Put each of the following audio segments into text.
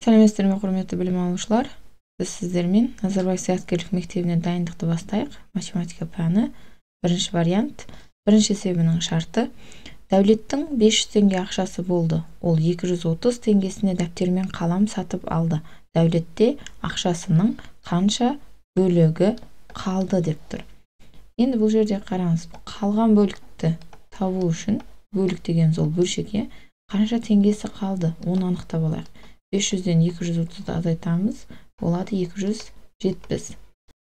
Сәлеметсіздер ме, құрметті білім алушылар? Біз сіздермен Назарбаев зияткерлік мектебіне дайындықты бастайық. Математика пәні, бірінші вариант. Бірінші есебінің шарты. Дәулеттің 500 теңге ақшасы болды. Ол 230 теңгесіне дәптер мен қалам сатып алды. Дәулетте ақшасының қанша бөлігі қалды деп тұр. Енді бұл жерде қараңыз, қалған бөлікті табу үшін, бөлік деген ол бөлшекке қанша теңгесі қалды, оны анықтап алайық. 500-ден 230-ды азайтамыз, болады 270.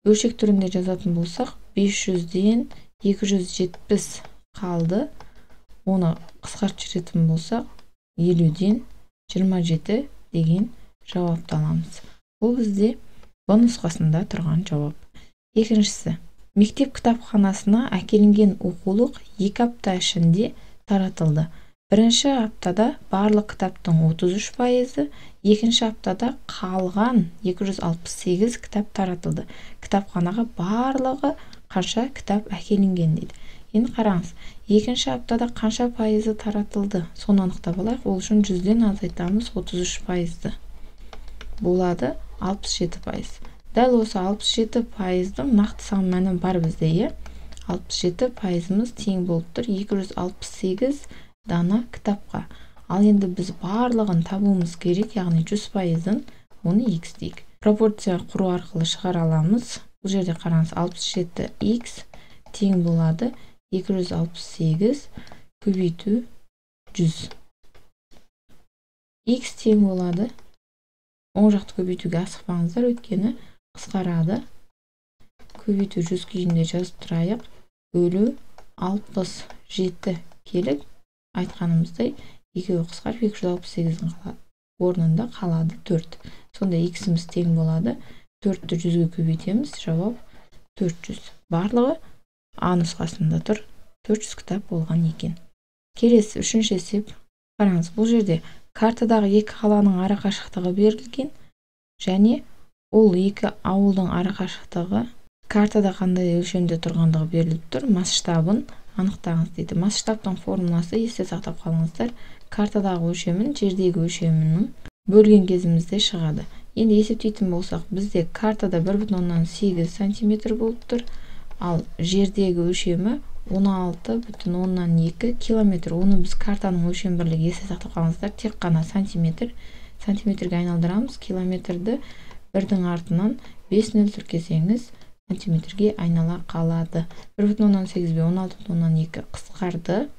Бөлшек түрінде жазатын болсақ, 500-ден 270 қалды. Оны қысқартып жүретін болсақ, 50-ден 27 деген жауапты аламыз. Бұл бізде Б нұсқасында тұрған жауап. Екіншісі, мектеп кітапханасына әкелінген оқулық 2 апта ішінде таратылды. Бірінші аптада барлық кітаптың 33%, екінші аптада қалған 268 кітап таратылды. Кітапханаға барлығы қанша кітап әкелінген дейді. Енді қараңыз, екінші аптада қанша пайызы таратылды, соны анықтап алайық. Ол үшін 100-ден азайтамыз 33%. Болады 67%. Дәл осы 67%-дің нақты сан мәні бар бізде. 67%-ымыз тең болып тұр 268 дана кітапқа. Ал енді біз барлығын табуымыз керек, яғни 100%-ын, оны x дейік. Пропорция құру арқылы шығара аламыз. Бұл жерде қараңыз, 67x тең болады 268 көбейту 100. X тең болады. Оң жақты көбейтуге асықпаңыздар, өйткені қысқарады. Көбейту 100 күйінде жазып тұрайық. Бөлу 67 келіп, айтқанымыздай, екеуі қысқарып 268-дің орнында қалады 4. Сонда x-іміз тең болады. 4-ті 100-ге көбейтеміз, жауап 400. Барлығы А нұсқасында тұр. 400 кітап болған екен. Келесі үшінші есеп. Қараңыз, бұл жерде картадағы екі қаланың арақашықтығы берілген, және ол екі ауылдың арақашықтығы картада қандай өлшемде тұрғандығы беріліп тұр. Масштабын анықтаңыз дейді. Масштабтың формуласы, есте сақтап қалыңыздар, картадағы өлшемін жердегі өлшемінің бөлген кезімізде шығады. Енді есептейтін болсақ, бізде картада 1,8 см болып тұр, ал жердегі өлшемі 16,2 километр. Оны біз картаның өлшем бірлігі есте сақтап қалыңыздар, тек қана сантиметр. Сантиметрге айналдырамыз, километрді 1-дің артынан 5 нөл тіркесеңіз, сантиметрге айнала қалады. 1,8 бе 16,2 қысқарды.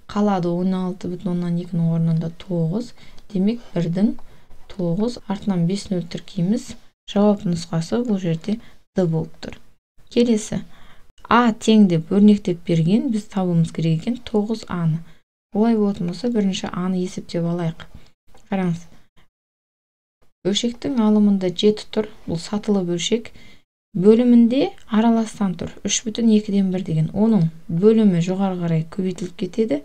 Қалады 16,2-ның орнында 9. Демек 1-дің 9 артынан 5 нөл тіркейміз. Жауап нұсқасы бұл жерде Д болып тұр. Келесі. А тең деп өрнектеп берген, біз табуымыз керек екен 9А-ны. Олай болатын болса, бірінші А-ны есептеп алайық. Қараңыз. Бөлшектің алымында 7 тұр, бұл сатылы бөлшек. Бөлімінде араластан тұр, 3,2-ден 1 деген. Оның бөлімі жоғары қарай көбейтіліп кетеді.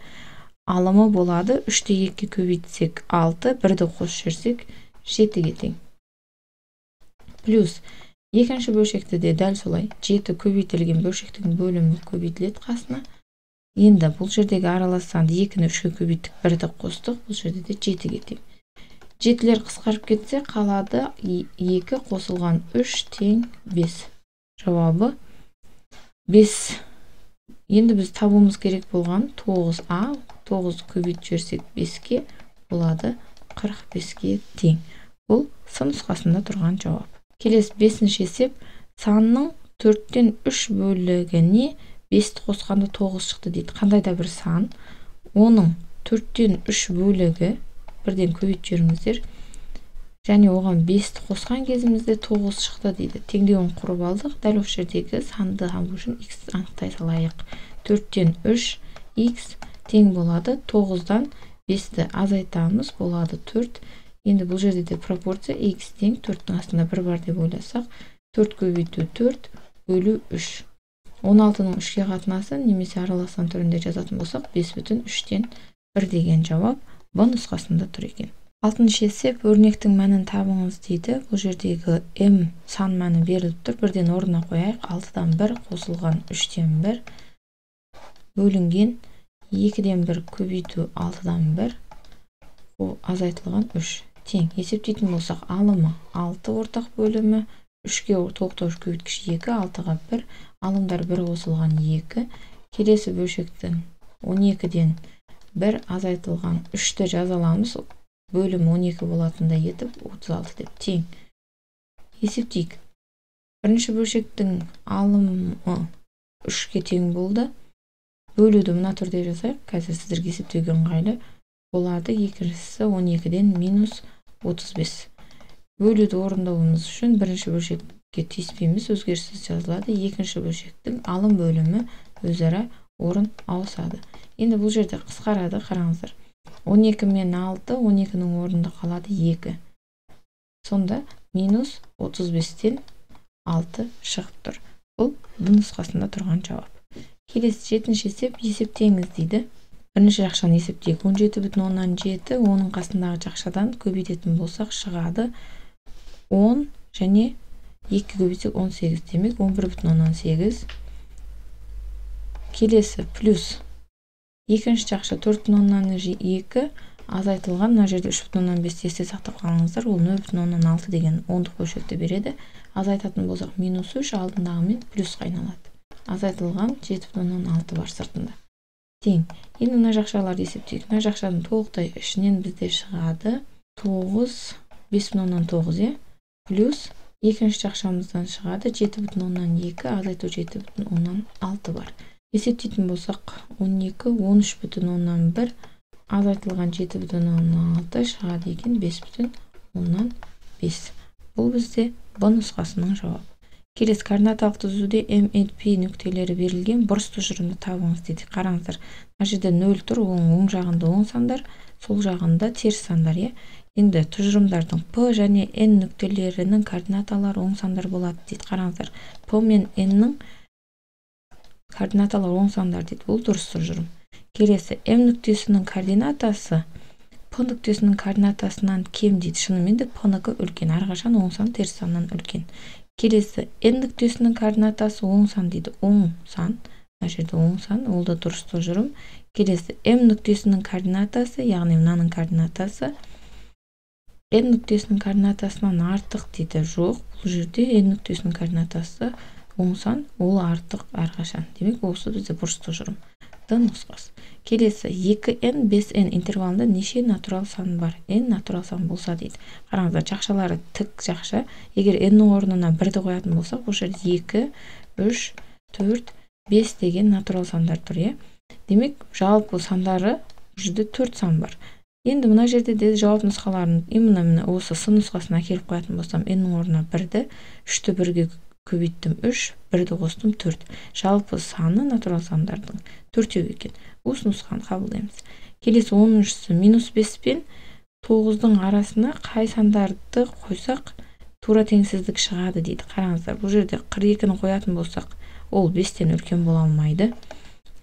Алымы болады, 3-те 2 көбейтсек 6, 1-ді қосып жүрсек 7-ге тең. Плюс екінші бөлшекті де дәл солай, 7 көбейтілген бөлшектің бөлімі көбейтіледі қасына. Енді бұл жердегі араластанды 2-ні 3-ге көбейттік, 1-ді қостық, бұл жерде де 7-ге тең. 7-лер қысқарып кетсе, қалады 2 қосылған 3 тең 5. Жауабы 5. Енді біз табуымыз керек болған 9А, 9 көбейтіп жіберсек 5-ке болады 45-ке тең. Бұл С нұсқасында тұрған жауап. Келесі 5-ші есеп. Санның 4-тен 3 бөлігіне 5-ті қосқанда 9 шықты дейді. Қандай да бір сан, оның 4-тен 3 бөлігі, бірден көбейтіп жүріңіздер, және оған 5-ті қосқан кезімізде 9 шықты дейді. Теңдеуін құрып алдық. Дәл осы жердегі санды табу үшін x анықтай салайық. 4-тен 3 x тең болады 9-дан 5-ті азайтамыз, болады 4. Енді бұл жерде де пропорция x тең 4-дің астында 1 бар деп ойласақ, 4 көбейту 4 бөлу 3. 16-ның 3-ке қатынасы немесе араластан түрінде жазатын болсақ, 5,3-тен 1 деген жауап Б нұсқасында тұр екен. 6-шы есеп. Өрнектің мәнін табыңыз дейді. Бұл жердегі m сан мәні беріліп тұр. Бірден орнына қояйық. 6-дан 1 қосылған 3-тен 1 бөлінген 2-ден 1 көбейту 6-дан 1 азайтылған 3 тең. Есептейтін болсақ, алымы 6 ортақ бөлімі, 3-ке толықтырғыш көбейткіш 2, 6-ға 1, алымдар 1 қосылған 2. Келесі бөлшектің 12-ден 1 азайтылған 3-ті жаза аламыз. Бөлім 12 болатындай етіп 36 деп тең. Есептейік. Бірінші бөлшектің алымы 3-ке тең болды. Бөлуді мына түрде жасайық. Қазір сіздерге есептеуге ыңғайлы болады. Екіншісі 12-ден минус 35. Бөлуді орындауымыз үшін бірінші бөлшекке тиіспейміз, өзгеріссіз жазылады. Екінші бөлшектің алым бөлімі өзара орын ауысады. Енді бұл жерде қысқарады, қараңыздар. 12 мен 6, 12-нің орнында қалады 2. Сонда минус 35-тен 6 шығып тұр. Бұл нұсқасында тұрған жауап. Келесі 7-ші есеп, есептеңіз дейді. Бірінші жақшаны есептейік. 17,7, оның қасындағы жақшадан көбейтетін болсақ шығады 10 және 2 көбейтсек 18, демек 11,8. Келесі плюс екінші жақша 4,2 азайтылған, мына жерде 3,5 есте сақтап қалыңыздар, ол 0,6 деген ондық бөлшекті береді. Азайтатын болсақ минус 3, алдындағымен плюсқа айналады. Азайтылған 7,6 бар сыртында. Тең. Енді мына жақшаларды есептейік. Мына жақшаның толықтай ішінен бізде шығады 9, 5,9, плюс екінші жақшамыздан шығады 7,2, азайту 7,6 бар. Есептейтін болсақ 12, 13,1, азайтылған 7,6 шығады екен 5,5. Бұл бізде Б нұсқасының жауабы. Келесі координаталық түзуде М, N, P нүктелері берілген, бұрыс тұжырымды табыңыз дейді. Қараңыздар, мына жерде 0 тұр, оң жағында оң сандар, сол жағында теріс сандар. Енді тұжырымдардың P және N нүктелерінің координаталары оң сандар болады дейді. Қараңыздар, P мен N-нің координаталары оң сандар дейді. Бұл дұрыс тұжырым. Келесі М нүктесінің координатасы P нүктесінің координатасынан кем дейді. Шынымен де P-нікі үлкен, әрқашан оң сан теріс саннан үлкен. Келесі N нүктесінің координатасы оң сан дейді. Оң сан, мына жерде оң сан, ол да дұрыс тұжырым. Келесі М нүктесінің координатасы, яғни мынаның координатасы N нүктесінің координатасынан артық дейді. Жоқ, бұл жерде N нүктесінің координатасы оң сан, ол артық әрқашан. Демек, осы бізде бұрыс тұжырым. Д нұсқасы. Келесі 2n 5n интервалында неше натурал сан бар? N натурал сан болса дейді. Қараңыздар, жақшалары тік жақша. Егер n-нің орнына 1-ді қоятын болсақ, бұл жерде 2, 3, 4, 5 деген натурал сандар тұр. Демек, жалпы сандары бұл жерде 4 сан бар. Енді мына жерде де жауап нұсқаларын именно осы сын нұсқасына әкеліп қоятын болсам, n-нің орнына 1-ді, 3-ті 1-ге көбейттім 3, 1-ді қостым 4. Жалпы саны натурал сандардың 4 екен. Осы нұсқаны қабылдаймыз. Келесі 10-шысы минус 5 пен 9-дың арасына қай сандарды қойсақ тура теңсіздік шығады дейді. Қараңыздар, бұл жерде 42-ні қоятын болсақ, ол 5-тен үлкен бола алмайды.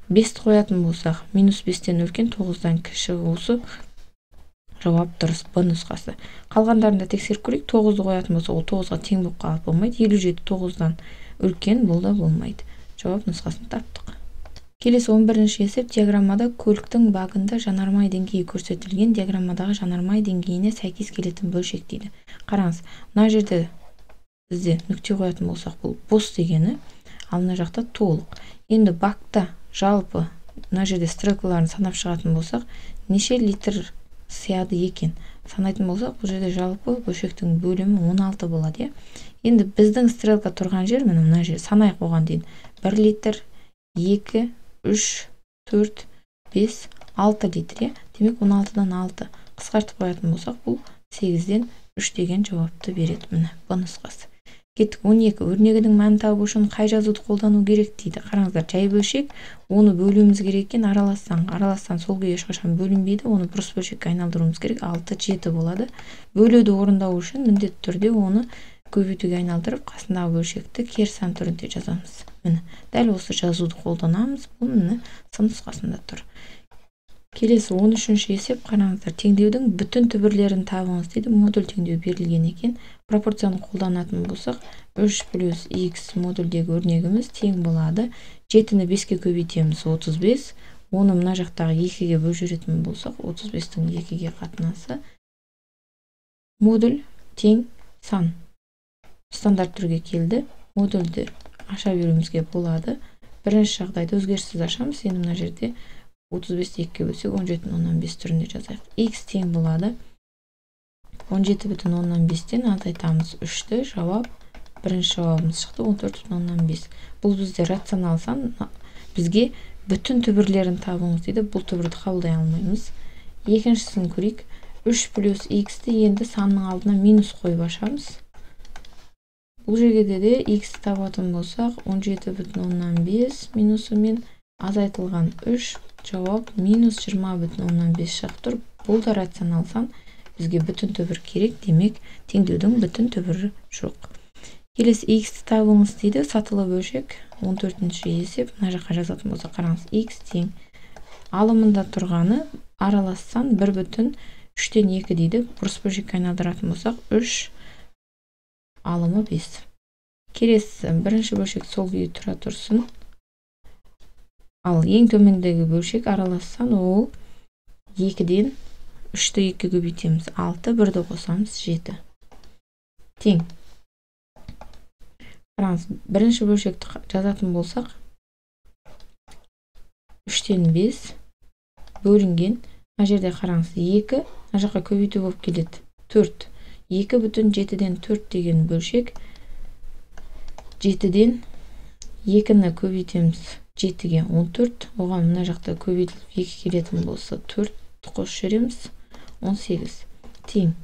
5-ті қоятын болсақ, минус 5-тен үлкен, 9-дан кіші. Осы жауап дұрыс, Б нұсқасы. Қалғандарында тексеріп көрейік. 9-ды қоятын болса, ол 9-ға тең болып қалып болмайды. 57 9-дан үлкен бұл да болмайды. Жауап нұсқасын таптық. Келесі 11-ші есеп, диаграммада көліктің багында жанармай деңгейі көрсетілген, диаграммадағы жанармай деңгейіне сәйкес келетін бөлшек дейді. Қараңыз, мына жерде бізде нүкте қоятын болсақ, бұл бос дегені, ал мына жақта толық. Енді бакта жалпы мына жерде стрелкаларын санап шығатын болсақ, неше литр сияды екен санайтын болсақ, бұл жерде жалпы бөлшектің бөлімі 16 болады. Енді біздің стрелка тұрған жер, мына жер санайық оған дейін. 1 литр, 2, 3, 4, 5, 6 литр. Демек 16-дан 6 қысқартып қоятын болсақ, бұл 8-ден 3 деген жауапты береді. Міне Б нұсқасы. Кеттік 12. Өрнегінің мәнін табу үшін қай жазуды қолдану керек дейді. Қараңыздар, жай бөлшек, оны бөлуіміз керек екен, аралассаң сол күйі ешқашан бөлінбейді, оны бұрыс бөлшекке айналдыруымыз керек, 6, 7 болады. Бөлуді орындау үшін міндетті түрде оны көбейтуге айналдырып, қасындағы бөлшекті кері сан түрінде жазамыз. Міне, дәл осы жазуды қолданамыз. Бұл міне сын нұсқасында тұр. Келесі 13-ші есеп, қараңыздар, теңдеудің бүтін түбірлерін табыңыз дейді. Модуль теңдеу берілген екен. Пропорцияны қолданатын болсақ, 3 плюс x модульдегі өрнегіміз тең болады. 7-ні 5-ке көбейтеміз 35. Оны мына жақтағы 2-ге бөліп жүретін болсақ, 35-тің 2-ге қатынасы модуль тең сан. Стандарт түрге келді. Модульді аша беруімізге болады. Бірінші жағдайда өзгеріссіз ашамыз. Енді мына жерде 35-ті 2-ге бөлсек 17,5 түрінде жазайық. X тең болады 17,5-тен азайтамыз 3-ті. Жауап бірінші жауабымыз шықты 14,5. Бұл бізде рационал сан. Бізге бүтін түбірлерін табыңыз дейді. Бұл түбірді қабылдай алмаймыз. Екіншісін көрейік. 3 плюс x-ті енді санның алдына минус қойып ашамыз. Бұл жерге де x табатын болсақ 17,5 минусымен азайтылған 3, жауап минус 20,5 шығып тұр. Бұл да рационал сан. Бізге бүтін түбір керек, демек теңдеудің бүтін түбірі жоқ. Келесі x-ті табыңыз дейді. Сатылы бөлшек 14-ші есеп. Мына жаққа жазатын болса қараңыз, x тең алымында тұрғаны аралассан 1,3-тен 2 дейді. Бұрыс бөлшекке айналдыратын болсақ 3 алымы 5. Келесі бірінші бөлшек сол күйі тұра тұрсын. Ал ең төмендегі бөлшек аралассан ол 2-ден 3-ті 2 көбейтеміз. 6, 1-ді қосамыз 7. Тең. Қараңыз, бірінші бөлшекті жазатын болсақ 3-тен 5 бөлінген. Мына жерде қараңыз, 2, мына жаққа көбейту болып келеді. 4. 2,7-ден 4 деген бөлшек 7-ден 2-ні көбейтеміз 7-ге 14. Оған мына жақта көбейтіліп 2 келетін болса 4 қосып жүреміз 18. Тең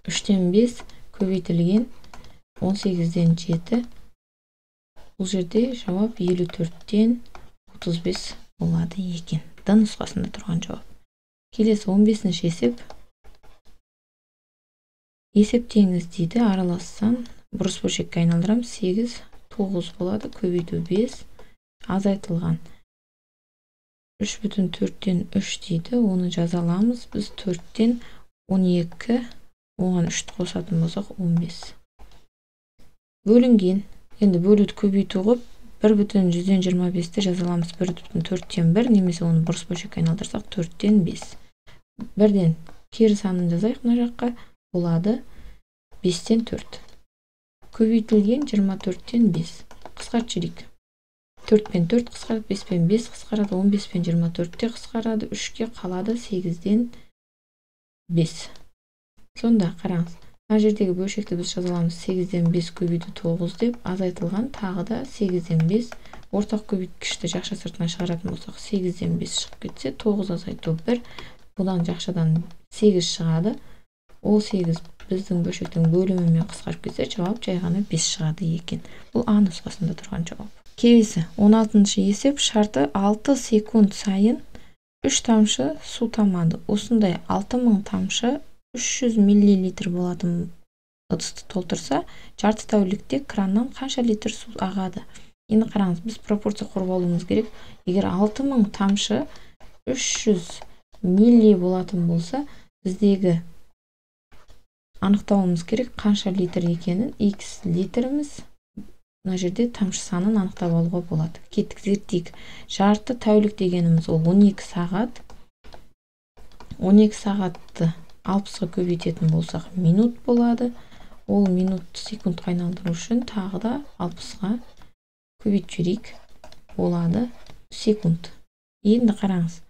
3-тен 5 көбейтілген 18-ден 7. Бұл жерде жауап 54-тен 35 болады екен. Д нұсқасында тұрған жауап. Келесі 15-ші есеп. Есептеңіз дейді. Аралассан бұрыс бөлшекке айналдырам. 8, 9 болады. Көбейту 5. Азайтылған 3,4-тен 3 дейді. Оны жазаламыз. Біз 4-тен 12, оған 3-ті қосатын болсақ 15. Бөлінген. Енді бөлуді көбейту ғып 1,125-ті жазаламыз. 1,4-тен 1, немесе оны бұрыс бөлшекке айналдырсақ 4-тен 5. 1-ден кері санын жазайық мына жаққа. Болады 5-тен 4. Көбейтілген 24-тен 5. Қысқарт жүрейік. 4-пен 4 қысқарады, 5-пен 5 қысқарады, 15-пен 24-те қысқарады, 3-ке қалады 8-ден 5. Сонда қараңыз, мына жердегі бөлшекті біз жазаламыз. 8-ден 5 көбейту 9 деп, азайтылған тағы да 8-ден 5. Ортақ көбейткішті жақша сыртына шығаратын болсақ 8-ден 5 шығып кетсе, 9 азайту 1. Бұдан жақшадан 8 шығады. Ол 8 біздің бөлшектің бөлімімен қысқарып кетсе, жауап жай ғана 5 шығады екен. Бұл А нұсқасында тұрған жауап. Келесі 16-шы есеп. Шарты 6 секунд сайын 3 тамшы су тамады. Осындай 6000 тамшы 300 миллилитр болатын ыдысты толтырса, жарты тәулікте краннан қанша литр су ағады? Енді қараңыз, біз пропорция құрып алуымыз керек. Егер 6000 тамшы 300 милли болатын болса, біздегі анықтауымыз керек қанша литр екенін. X литріміз, мына жерде тамшы санын анықтап алуға болады. Кеттік, зерттейік. Жарты тәулік дегеніміз ол 12 сағат. 12 сағатты 60-ға көбейтетін болсақ минут болады. Ол минут секундқа айналдыру үшін тағы да 60-ға көбейтіп жіберейік. Болады секунд. Енді қараңыз.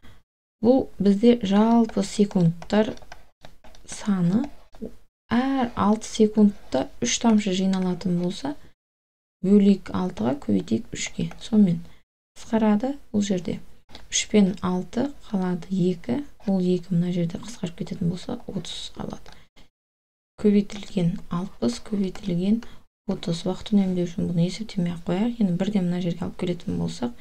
Бұл бізде жалпы секундтар саны. Әр 6 секундта 3 тамшы жиналатын болса, бөлейік 6-ға, көбейтейік 3-ге. Сонымен қысқарады бұл жерде. 3 пен 6 қалады 2. Ол 2 мына жерде қысқарып кететін болса 30 қалады. Көбейтілген 60, көбейтілген 30. Уақыт үнемдеу үшін бұны есептемей ақ қояйық. Енді бірден мына жерге алып келетін болсақ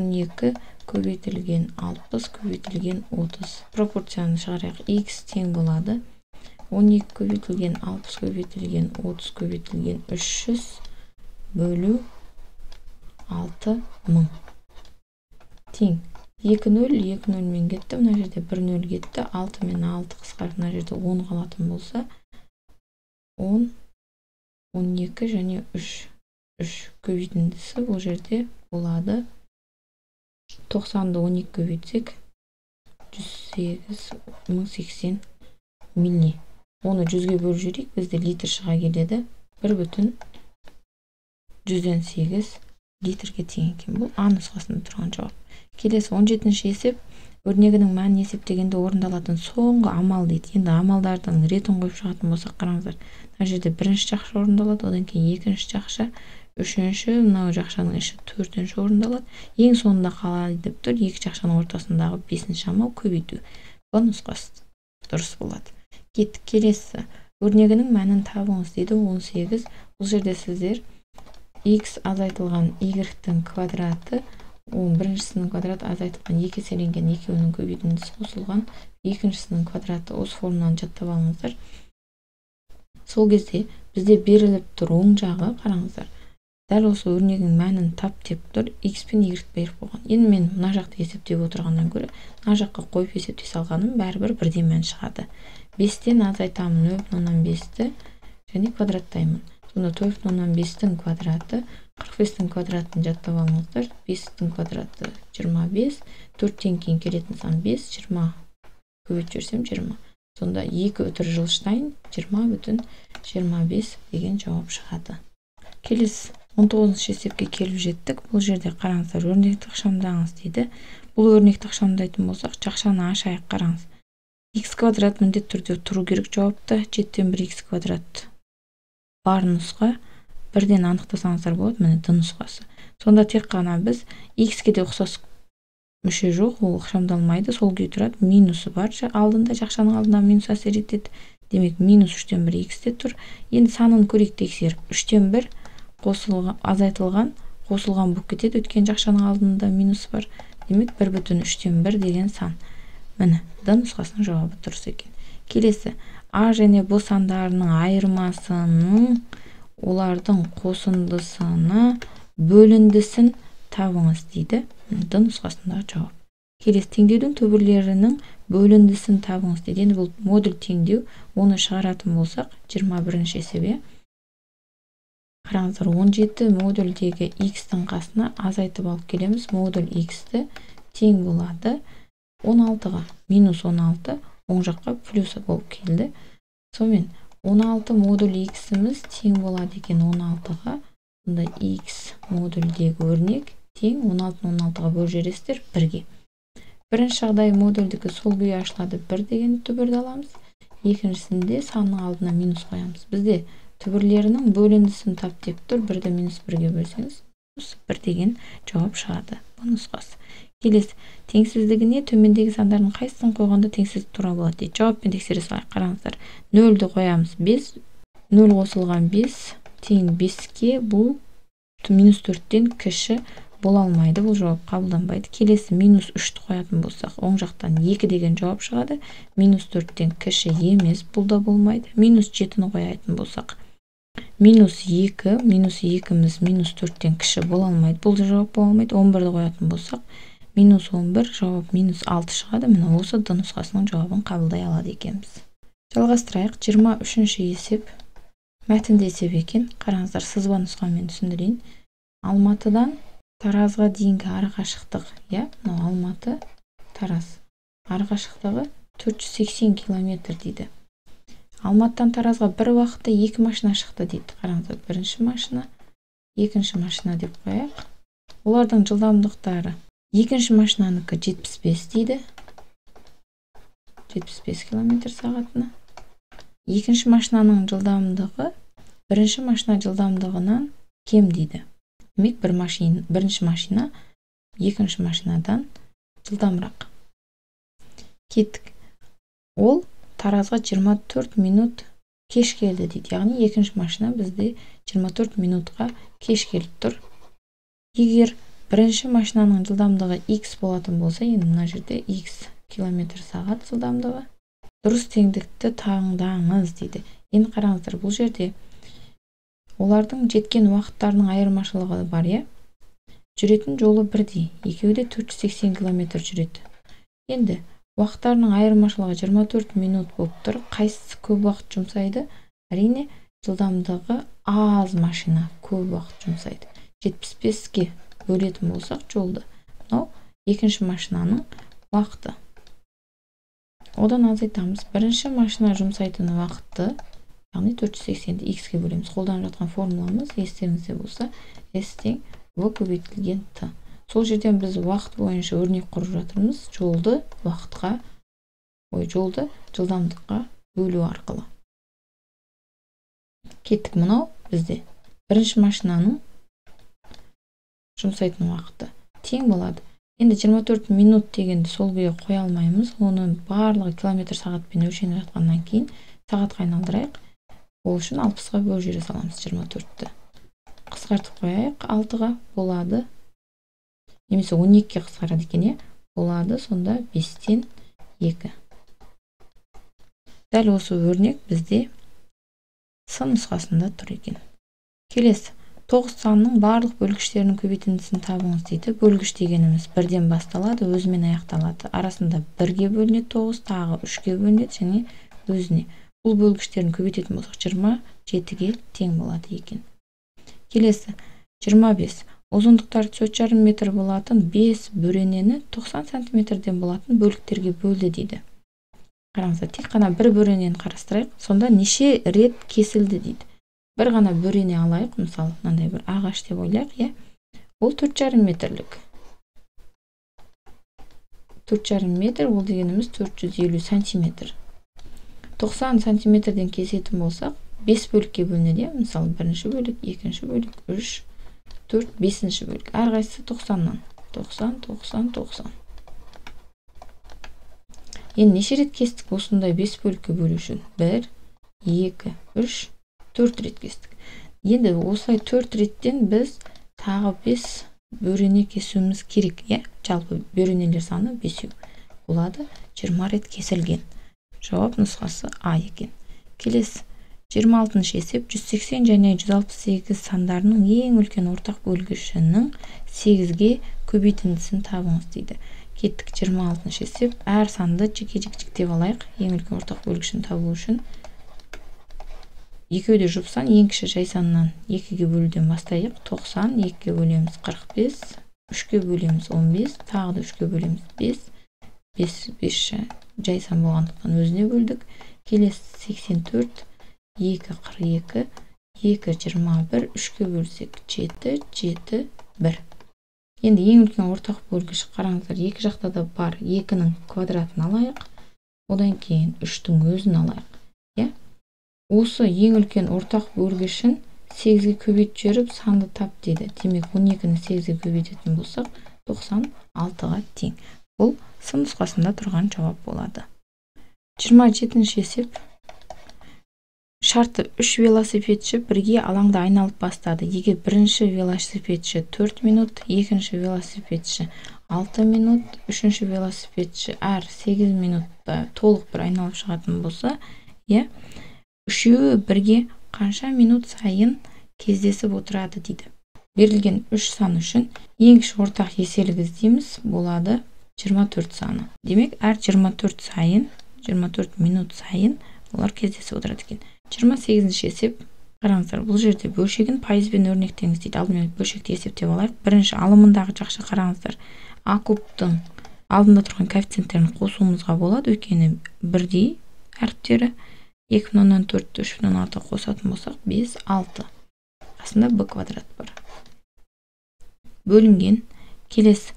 12 көбейтілген 60 көбейтілген 30. Пропорцияны шығарайық. X тең болады 12 көбейтілген 60 көбейтілген 30 көбейтілген 300 бөлу 6000. Тең 2-0, 2-0 мен кетті. Мына жерде 1-0 кетті. 6 мен 6 қысқарып, мына жерде 10 қалатын болса, 10, 12 және 3 көбейтіндісі бұл жерде болады. 90-ды 12 көбейтсек 108 1080 милли. оны 100-ге бөліп жіберейік, бізде литр шыға келеді. 1,100-8 литрге тең екен. Бұл А нұсқасында тұрған жауап. Келесі 17-ші есеп. Өрнегінің мәнін есептегенде орындалатын соңғы амал дейді. Енді амалдардың ретін қойып шығатын болсақ, қараңыздар. Мына жерде бірінші жақша орындалады, одан кейін екінші жақша, үшінші, мынау жақшаның іші төртінші орындалады. Ең соңында қалады деп тұр, екі жақшаның ортасындағы бесінші амал көбейту. Б нұсқасы дұрыс болады. Кеттік, келесі. Өрнегінің мәнін табыңыз дейді. 18. Бұл жерде сіздер x азайтылған y-тің квадраты, біріншісінің квадраты азайтылған 2 еселенген екеуінің көбейтіндісі қосылған екіншісінің квадраты, осы формуланы жаттап алыңыздар. Сол кезде бізде беріліп тұр оң жағы, қараңыздар. Дәл осы өрнегінің мәнін тап деп тұр, x пен y беріп қойған. Енді мен мына жақты есептеп отырғаннан гөрі, мына жаққа қойып есептей салғаным бәрібір бірден мән шығады. 5-тен азайтамын 0,5-ті және квадраттаймын. Сонда 4,5-тің квадраты, 45-тің квадратын жаттап алыңыздар. 5-тің квадраты 25, 4-тен кейін келетін сан 5, 20 көбейтіп жіберсем 20. Сонда 2 өтір жылштайн 20,25 деген жауап шығады. Келесі 19-ші есепке келіп жеттік. Бұл жерде қараңыздар, өрнекті ықшамдаңыз дейді. Бұл өрнекті ықшамдайтын болсақ, жақшаны ашайық, қараңыз. X квадрат міндетті түрде тұру керек жауапта. 7-тен 1 x квадрат бар нұсқа, бірден анықтасаңыздар болады, міне д нұсқасы. Сонда тек қана біз x-ке де ұқсас мүше жоқ, ол ықшамдалмайды, сол күйі тұрады. Минусы бар, алдында жақшаның алдына минус әсер етеді. Демек, минус 3-тен 1 x-те тұр. Енді санын көрейік тексеріп. 3-тен 1 азайтылған, қосылған болып кетеді. Өткен жақшаның алдында минус бар. Демек, 1,3-тен 1 деген сан. Міне, д нұсқасының жауабы дұрыс екен. Келесі, А және Б сандарының айырмасының олардың қосындысына бөліндісін табыңыз дейді. Д нұсқасындағы жауап. Келесі, теңдеудің түбірлерінің бөліндісін табыңыз дейді. Енді бұл модуль теңдеу, оны шығаратын болсақ, 21-ші есебе. Қараңыздар, 17 модульдегі x-тің қасына азайтып алып келеміз. Модуль x-ті тең болады 16-ға, минус 16, оң жаққа плюсы болып келді. Сонымен 16 модуль x-іміз тең болады екен 16-ға. Онда x модульдегі өрнек тең 16-16-ға бөліп жібересіздер 1-ге. Бірінші жағдай модульдікі сол күйі ашылады 1 деген түбірді аламыз. Екіншісінде санның алдына минус қоямыз. Бізде түбірлерінің бөліндісін тап деп тұр. 1-ді минус 1-ге бөлсеңіз 1 деген жауап шығады. Бұл нұсқасы. Келесі, теңсіздігіне төмендегі сандардың қайсысын қойғанда теңсіздік тура болады дейді. Жауаппен тексере салайық, қараңыздар. 0-ді қоямыз 5, 0 қосылған 5 тең 5-ке, бұл минус 4-тен кіші бола алмайды, бұл жауап қабылданбайды. Келесі, минус 3-ті қоятын болсақ, оң жақтан 2 деген жауап шығады. Минус 4-тен кіші емес, бұл да болмайды. Минус 7-ні қоятын болсақ, минус 2, минус 2-міз минус 4-тен кіші бола алмайды, бұл да жауап бола алмайды. 11-ді қоятын болсақ, минус 11, жауап минус 6 шығады. Міне осы д нұсқасының жауабын қабылдай алады екенбіз. Жалғастырайық. 23-ші есеп. Мәтінді есеп екен. Қараңыздар, сызба нұсқамен түсіндірейін. Алматыдан Таразға дейінгі арақашықтық, мынау Алматы, Тараз. Арақашықтығы 480 км дейді. Алматыдан Таразға бір уақытта 2 машина шықты дейді. Қараңыздар, бірінші машина, екінші машина деп қояйық. Олардың жылдамдықтары. Екінші машинаныкі 75 дейді. 75 км сағатына. Екінші машинаның жылдамдығы бірінші машина жылдамдығынан кем дейді. Демек, бірінші машина екінші машинадан жылдамырақ. Кеттік. Ол Таразға 24 минут кеш келді дейді. Яғни екінші машина бізде 24 минутқа кеш келіп тұр. Егер бірінші машинаның жылдамдығы x болатын болса, енді мына жерде x км сағат жылдамдығы. Дұрыс теңдікті таңдаңыз дейді. Енді қараңыздар, бұл жерде олардың жеткен уақыттарының айырмашылығы бар, жүретін жолы бірдей. Екеуі де 480 км жүреді. Енді уақыттарының айырмашылығы 24 минут болып тұр. Қайсысы көп уақыт жұмсайды? Әрине, жылдамдығы аз машина көп уақыт жұмсайды. 75-ке бөлетін болсақ жолды. Мынау екінші машинаның уақыты. Одан азайтамыз. Бірінші машина жұмсайтын уақытты, яғни 480-ді x-ке бөлеміз. Қолданып жатқан формуламыз, естеріңізде болса, s тең v көбейтілген t. Сол жерден біз уақыт бойынша өрнек құрып жатырмыз. Жолды уақытқа, жолды жылдамдыққа бөлу арқылы. Кеттік, мынау бізде бірінші машинаның жұмсайтын уақыты тең болады. Енді 24 минут дегенді сол күйге қоя алмаймыз. Оның барлығы километр сағатпен өлшеніп жатқаннан кейін сағатқа айналдырайық. Ол үшін 60-ға бөліп жібере саламыз 24-ті. Қысқартып қояйық, 6-ға болады. Немесе 12-ге қысқарады екен, болады. Сонда 5-тен 2. Дәл осы өрнек бізде сын нұсқасында тұр екен. Келесі, 9 санының барлық бөлгіштерінің көбейтіндісін табыңыз дейді. Бөлгіш дегеніміз 1-ден басталады, өзімен аяқталады. Арасында 1-ге бөлінеді 9, тағы 3-ге бөлінеді және өзіне. Бұл бөлгіштерін көбейтетін болсақ 27-ге тең болады екен. Келесі, 25. Ұзындықтары 4,5 метр болатын 5 бөренені 90 сантиметрден болатын бөліктерге бөлді дейді. Қараңыздар, тек қана бір бөренені қарастырайық. Сонда неше рет кесілді дейді. Бір ғана бөрене алайық, мысалы, мынандай бір ағаш деп ойлайық, ол 4,5 метрлік. 4,5 метр, ол дегеніміз 450 сантиметр. 90 сантиметрден кесетін болсақ, 5 бөлікке бөлінеді, мысалы, бірінші бөлік, екінші бөлік, 3, 4, 5-ші бөлік. Әрқайсысы 90-нан. 90, 90, 90. Енді неше рет кестік осындай 5 бөлікке бөлу үшін? 1, 2, 3, 4 рет кестік. Енді осылай 4 реттен біз тағы 5 бөрене кесуіміз керек. Жалпы бөренелер саны 5 болады. 20 рет кесілген. Жауап нұсқасы А екен. Келесі, 26-шы есеп 180 және 168 сандарының ең үлкен ортақ бөлгішінің 8-ге көбейтіндісін табыңыз дейді. Кеттік, 26-шы есеп. Әр санды жеке-жеке алайық. Ең үлкен ортақ бөлгішін табу үшін екеуде жұпсан, ең кіші жай санынан 2-ге бөлуден бастайық. 90, 2-ге бөлеміз 45, 3-ге бөлеміз 15, тағы да 3-ге бөлеміз 5, 5 жай сан болғандықтан өзіне бөлдік. Келесі 84, 2, 42, 2, 21, 3-ге бөлсек 7, 7, 1. Енді ең үлкен ортақ бөлгіш, қараңыздар, екі жақта да бар. 2-ның квадратын алайық, одан кейін 3-дің өзін алайық. Осы ең үлкен ортақ бөлгішін 8-ге көбейтіп жіберіп санды тап дейді. Демек 12-ні 8-ге көбейтетін болсақ 96-ға тең. Бұл сын нұсқасында тұрған жауап болады. 27-ші есеп. Шарты 3 велосипедші бірге алаңда айналып бастады. Егер бірінші велосипедші 4 минут, екінші велосипедші 6 минут, үшінші велосипедші әр 8 минутта толық бір айналып шығатын болса, үшеуі бірге қанша минут сайын кездесіп отырады дейді. Берілген 3 сан үшін ең кіші ортақ еселік іздейміз, болады 24 саны. Демек, әр 24 минут сайын олар кездесіп отырады екен. 28-ші есеп. Қараңыздар, бұл жерде бөлшегін пайызбен өрнектеңіз дейді. Алдымен бөлшекті есептеп алайық. Бірінші алымындағы жақша қараңыздар. А кубтың алдында тұрған коэффициенттерін қосуымызға болады, өйткені бірдей әріптері. 2,4, 3,6 қосатын болсақ 5, 6. Қасында b квадрат бар. Бөлінген. Келесі,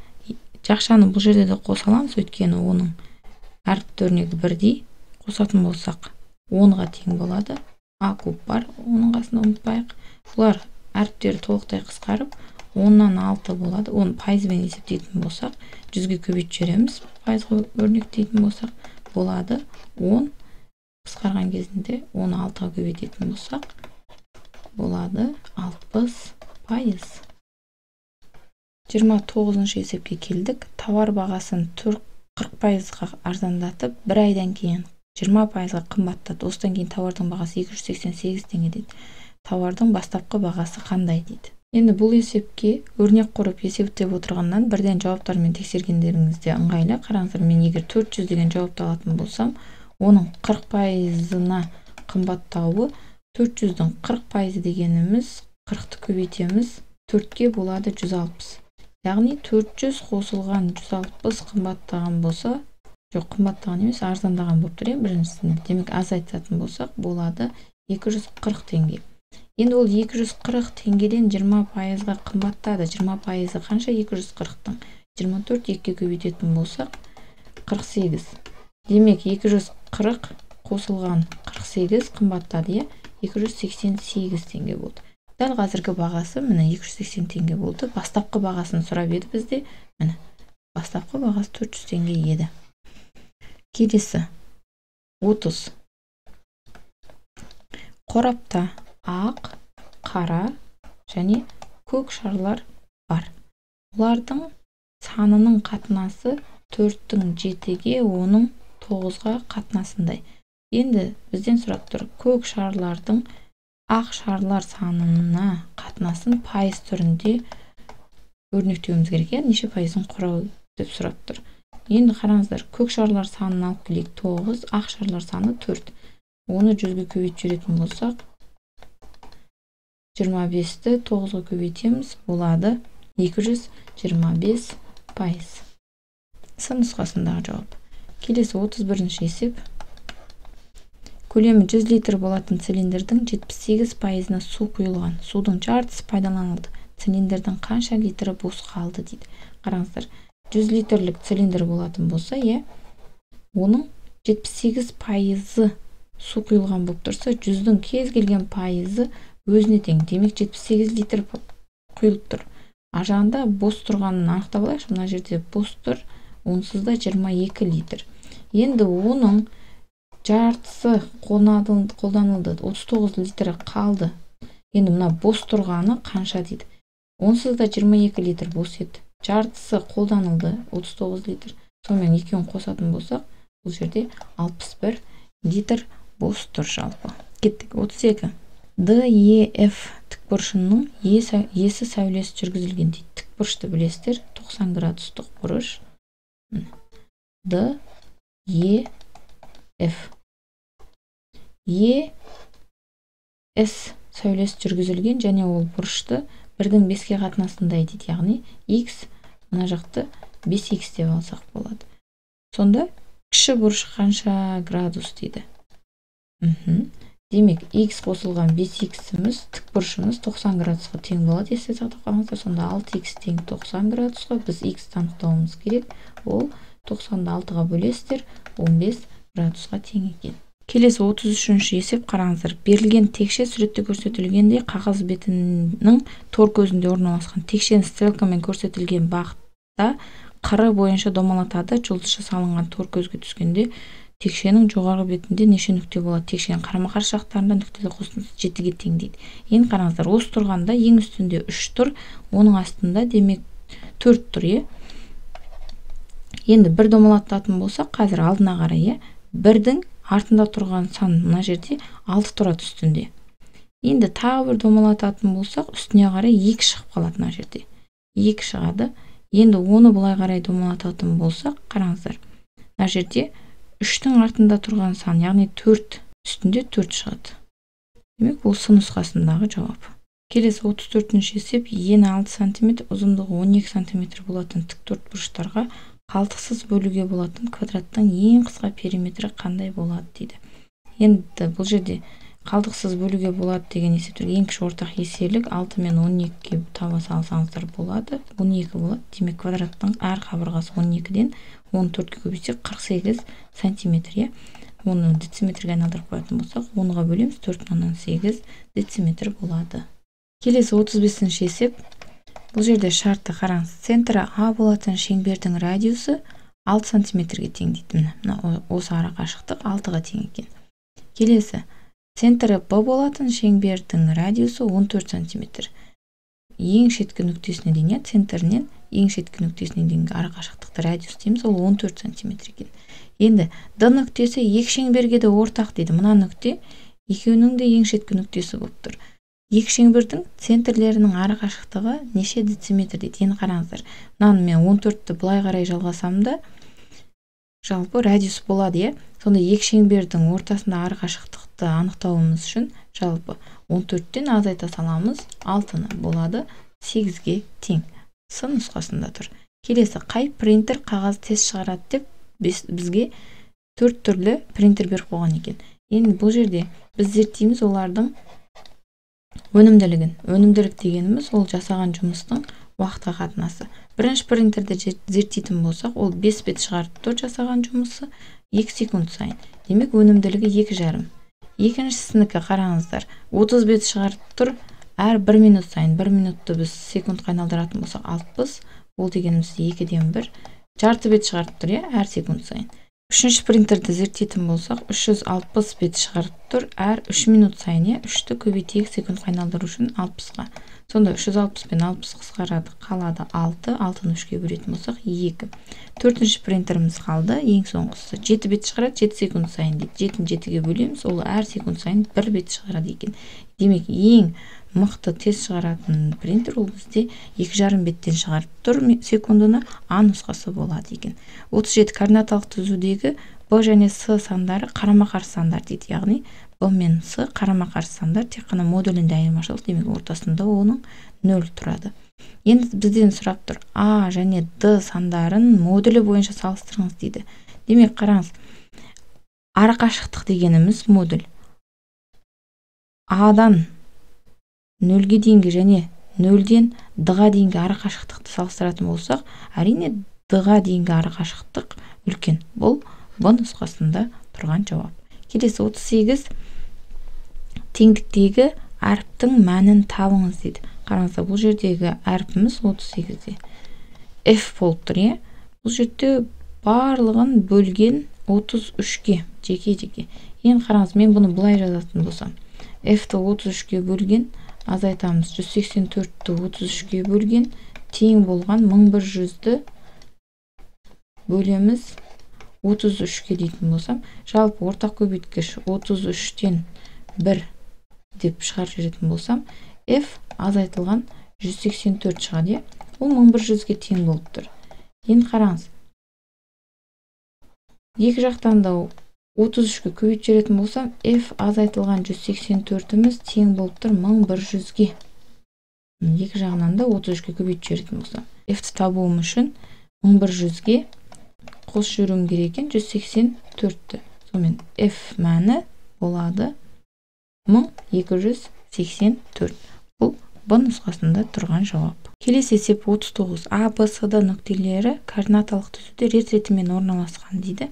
жақшаны бұл жерде де қосаламыз, өйткені оның әріпті өрнегі бірдей. Қосатын болсақ 10-ға тең болады. А куб бар, оның қасында ұмытпайық. Бұлар әріптері толықтай қысқарып 10-нан 6 болады. Оны пайызбен есептейтін болсақ 100-ге көбейтіп жібереміз. Пайызға өрнектейтін болсақ болады 10. Қысқарған кезінде 16-ға көбейтетін болсақ болады 60%. 29-шы есепке келдік. Тауар бағасын 40%-ға арзандатып, бір айдан кейін 20%-ға қымбаттады. Осыдан кейін тауардың бағасы 288 теңге дейді. Тауардың бастапқы бағасы қандай дейді. Енді бұл есепке өрнек құрып есептеп отырғаннан бірден жауаптармен тексергендеріңізде ыңғайлы. Қараңыздар, мен егер 400 деген жауапты алатын болсам, оның 40%-ына қымбаттауы 400-дің 40% дегеніміз 40-ты көбейтеміз 4-ке болады 160. Яғни 400 қосылған 160 қымбаттаған болса жоқ, қымбаттаған емес, арзандаған болып тұр. Біріншісінде демек азайтатын болсақ болады 240 теңге. Енді ол 240 теңгеден 20%-ға қымбаттады. 20%-ы қанша 240-тың? 24 2-ге көбейтетін болсақ 48. Демек 240 қосылған 48 қымбаттады, 288 теңге болды. Дәл қазіргі бағасы міне 280 теңге болды. Бастапқы бағасын сұрап еді бізде. Міне бастапқы бағасы 400 теңге еді. Келесі 30. Қорапта ақ, қара және көк шарлар бар. Олардың санының қатынасы 4-тің 7-ге, 10-ның 9-ға қатынасындай. Енді бізден сұрап тұр, көк шарлардың ақ шарлар санына қатынасын пайыз түрінде өрнектеуіміз керек. Неше пайызын құрау деп сұрап тұр. Енді қараңыздар, көк шарлар санын алып келейік 9, ақ шарлар саны 4. Оны 100-ге көбейтіп жіберетін болсақ 25-ті 9-ға көбейтеміз, болады 225 пайыз. Сын нұсқасындағы жауап. Келесі 31-ші есеп. Көлемі 100 литр болатын цилиндрдің 78%-на су құйылған. Судың жартысы пайдаланылды. Цилиндрдің қанша литрі бос қалды дейді. Қараңыздар, 100 литрлік цилиндр болатын болса, оның 78%-ы су құйылған болып тұрса, 100-дің кез келген пайызы өзіне тең. Демек 78 литр құйылып тұр. Ажағында бос тұрғанын анықтап алайықшы. Мына жерде бос тұр, онсыз да 22 литр. Енді оның жартысы қолданылды, 39 литрі қалды. Енді мына бос тұрғаны қанша дейді. Онсыз да 22 литр бос еді. Жартысы қолданылды, 39 литр. Сонымен екеуін қосатын болсақ, бұл жерде 61 литр бос тұр жалпы. Кеттік. 32. DEF тікбұрышының есі сәулесі жүргізілген дейді. Тікбұрышты білесіздер, 90 градустық бұрыш. DEF. ES сәулесі жүргізілген және ол бұрышты 1-дің 5-ге қатынасындай дейді. Яғни X мына жақты 5X деп алсақ болады. Сонда кіші бұрыш қанша градус дейді. Демек, X қосылған 5X-іміз, тікбұрышымыз 90 градусқа тең болады. Есте сақтап қалыңыздар. Сонда 6X тең 90 градусқа біз X анықтауымыз керек. Ол 90-ды 6-ға бөлесіздер, 15 градусқа тең екен. Келесі 33-ші есеп. Қараңыздар. Берілген текше суретте көрсетілгендей қағаз бетінің тор көзінде орналасқан. Текшені стрелкамен көрсетілген бағытта қыры бойынша домалатады. Жұлдызша салынған тор көзге түскенде текшенің жоғарғы бетінде неше нүкте болады? Текшенің қарама-қарсы жақтарында нүктелер қосындысы 7-ге тең дейді. Енді қараңыздар, осы тұрғанда ең үстінде 3 тұр, оның астында демек 4 тұр, Енді бір домалататын болсақ, қазір алдына қарай, 1-дің артында тұрған сан мына жерде 6 тұрады үстінде. Енді тағы бір домалататын болсақ, үстіне қарай 2 шығып қалады мына жерде. 2 шығады. Енді оны бұлай қарай домалататын болсақ, қараңыздар. Мына жерде 3-тің артында тұрған сан, яғни 4 үстінде 4 шығады. Демек, бұл сын нұсқасындағы жауап. Келесі 34-ші есеп. Ені 6 см, ұзындығы 12 см болатын тіктөртбұрыштарға қалтықсыз бөлуге болатын квадраттың ең қысқа периметрі қандай болады дейді. Енді бұл жерде қалтықсыз бөлуге болады деген есептер ең кіші ортақ еселік 6 мен 12-ге таба салсаңыздар болады. 12 болады. Демек, квадраттың әр қабырғасы 12-ден 14-ге көбейтсек 48 сантиметр. Оны дециметрге айналдырып қоятын болсақ, 10-ға бөлеміз, 4,8 дециметр болады. Келесі 35-ші есеп. Бұл жерде шартты қараңыз. Центрі А болатын шеңбердің радиусы 6 сантиметрге тең дейді. Осы ара қашықтық 6-ға тең екен. Келесі, центрі Б болатын шеңбердің радиусы 14 сантиметр. Ең шеткі нүктесіне дейін, центрінен ең шеткі нүктесіне дейінгі ара қашықтықты радиус дейміз, ол 14 сантиметр екен. Енді Д нүктесі екі шеңберге де ортақ дейді. Мына нүкте екеуінің де ең шеткі нүктесі болып тұр. Екі шеңбердің центрлерінің ара қашықтығы неше дециметр дейді. Енді қараңыздар. Мынаны мен 14-ті былай қарай жалғасам да жалпы радиус болады, Сонда екі шеңбердің ортасында ара қашықтықты анықтауымыз үшін жалпы 14-тен азайта саламыз, 6-ны болады 8-ге тең. Сын нұсқасында тұр. Келесі, қай принтер қағаз тез шығарады деп бізге 4 түрлі принтер беріп қойған екен. Енді бұл жерде біз зерттейміз олардың өнімділігін. Өнімділік дегеніміз ол жасаған жұмыстың уақытқа қатынасы. Бірінші принтерді зерттейтін болсақ, ол 5 бет шығарып тұр жасаған жұмысы 2 секунд сайын. Демек, өнімділігі 2,5. Екіншісінікі қараңыздар. 30 бет шығарып тұр әр 1 минут сайын. 1 минутты біз секундқа айналдыратын болсақ 60, ол дегеніміз 2-ден 1. Жарты бет шығарып тұр, әр секунд сайын. Үшінші принтерді зерттейтін болсақ, 360 бет шығарып тұр әр 3 минут сайын, 3-ті көбейтейік секундқа айналдыру үшін 60-ға. Сонда 360 пен 60 қысқарады, қалады 6, 6-ны 3-ке бөлетін болсақ 2. Төртінші принтеріміз қалды, ең соңғысы 7 бет шығарады 7 секунд сайын дейді. 7-ні 7-ге бөлеміз, ол әр секунд сайын 1 бет шығарады екен. Демек, ең мықты тез шығаратын принтер ол бізде 2,5 беттен шығарып тұр секундына, А нұсқасы болады екен. 37 координаталық түзудегі Б және С сандары қарама-қарсы сандар дейді. Яғни Б мен С қарама-қарсы сандар, тек қана модулінде айырмашылық, демек ортасында оның 0 тұрады. Енді бізден сұрап тұр, А және Д сандарын модулі бойынша салыстырыңыз дейді. Демек, қараңыз, арақашықтық дегеніміз модуль. Адан 0-ге дейінгі және 0-ден D-ға дейінгі арақашықтықты салыстыратын болсақ, әрине D-ға дейінгі арақашықтық үлкен. Бұл Б нұсқасында тұрған жауап. Келесі 38 теңдіктегі әріптің мәнін табыңыз дейді. Қараңыздар, бұл жердегі әріпіміз 38-де F болып тұр. Бұл жерде барлығын бөлген 33-ге жеке-жеке. Енді қараңыз, мен бұны бұлай жазатын болсам, F-ті 33-ге бөлген, азайтамыз, 184-ті 33-ге бөлген, тең болған 1100-ді бөлеміз 33-ке дейтін болсам, жалпы ортақ көбейткіш 33-тен 1 деп шығарып жүретін болсам, F азайтылған 184 шығады. Ол 1100-ге тең болып тұр. Енді қараңыз, екі жақтан да 33-ке көбейт жүретін болсам, F азайтылған 184-іміз тең болып тұр 1100-ге. Екі жағынан да 33-ке көбейт жүретін болсам, F-ті табуым үшін 1100-ге қос жүруім керек екен 184-ті. Сонымен F мәні болады 1284. Бұл Б нұсқасында тұрған жауап. Келесі есеп 39. А, Б, С, Д нүктелері координаталық түзуде рет-ретімен орналасқан дейді.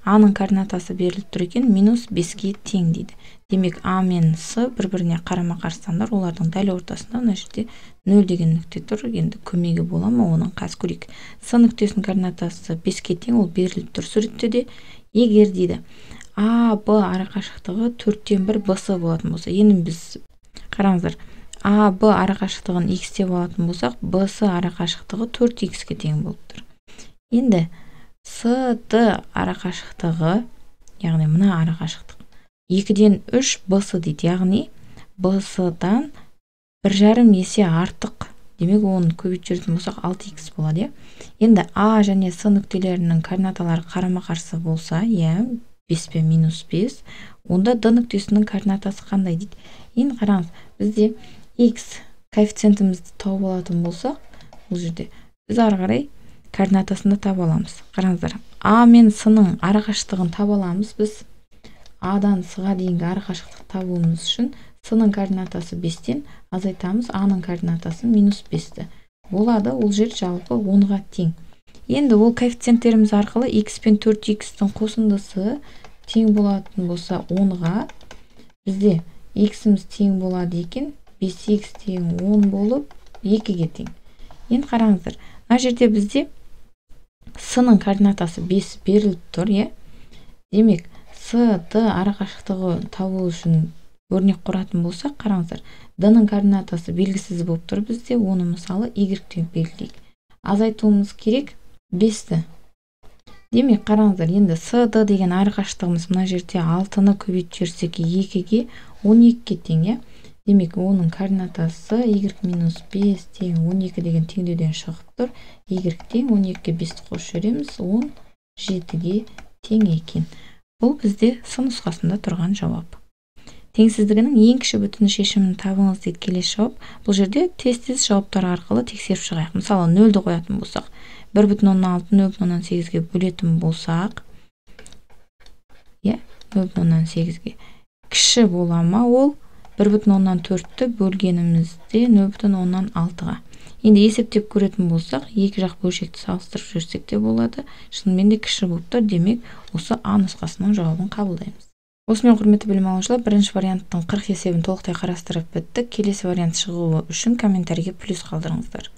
А-ның координатасы беріліп тұр екен, -5-ге тең дейді. Демек, А мен С бір-біріне қарама-қарсы сандар, олардың дәл ортасында мына жерде 0 деген нүкте тұр. Енді көмегі бола ма, оның қас көрейік. С нүктесінің координатасы 5-ге тең, ол беріліп тұр суретте де. Егер дейді, А, Б арақашықтығы 4-тен 1 Б, С болатын болса, енді біз қараңыздар, А, Б арақашықтығын X деп алатын болсақ, Б, С арақашықтығы 4X-ге тең болып тұр. Енді С, Д арақашықтығы, яғни мына арақашықтық 2-ден 3 Б, С дейді. Яғни Б, С-дан 1,5 есе артық. Демек, оны көбейт жүретін болсақ 6X болады. Енді А және С нүктелерінің координаталары қарама-қарсы болса, 5 пен -5, онда Д нүктесінің координатасы қандай дейді. Енді қараңыз, бізде X коэффициентімізді тауып алатын болсақ, бұл жерде біз ары қарай координатасында таба аламыз. Қараңыздар, А мен С-ның арақашықтығын таба аламыз. Біз А-дан С-ға дейінгі арақашықтық табуымыз үшін С-ның координатасы 5-тен азайтамыз, А-ның координатасы -5-ті. Болады, ол жер жалпы 10-ға тең. Енді ол коэффициенттеріміз арқылы X пен 4X-тің қосындысы тең болатын болса 10-ға, бізде X-іміз тең болады екен, 5X тең 10 болып 2-ге тең. Енді қараңыздар, мына жерде бізде С-ның координатасы 5 беріліп тұр. Демек, С, Д арақашықтығы табу үшін өрнек құратын болсақ, қараңыздар, Д-ның координатасы белгісіз болып тұр бізде, оны мысалы Y-тен белгілейік. Азайтуымыз керек 5-ті. Демек, қараңыздар, енді С, Д деген арақашықтығымыз мына жерде 6-ны көбейт жүрсек 2-ге 12-ге тең. Демек, оның координатасы Y-5 тең 12 деген теңдеуден шығып тұр. Y тең 12-ге 5-ті қосып жүреміз, 17-ге тең екен. Бұл бізде С нұсқасында тұрған жауап. теңсіздігінің ең кіші бүтіні шешімін табыңыз дейді келесі жауап. Бұл жерде тез жауаптар арқылы тексеріп шығайық. Мысалы 0-ді қоятын болсақ, 1,6-ны 0,8-ге бөлетін болсақ, 0,8-ге кіші бола ма ол 1,4-ті бөлгенімізде 0,6-ға. Енді есептеп көретін болсақ, екі жақ бөлшекті салыстырып жүрсек те болады. Шынымен де кіші болып тұр, демек осы А нұсқасының жауабын қабылдаймыз. Осымен құрметті білім алушылар, бірінші варианттың 40 есебін толықтай қарастырып біттік. Келесі вариант шығуы үшін комментарийге плюс қалдырыңыздар.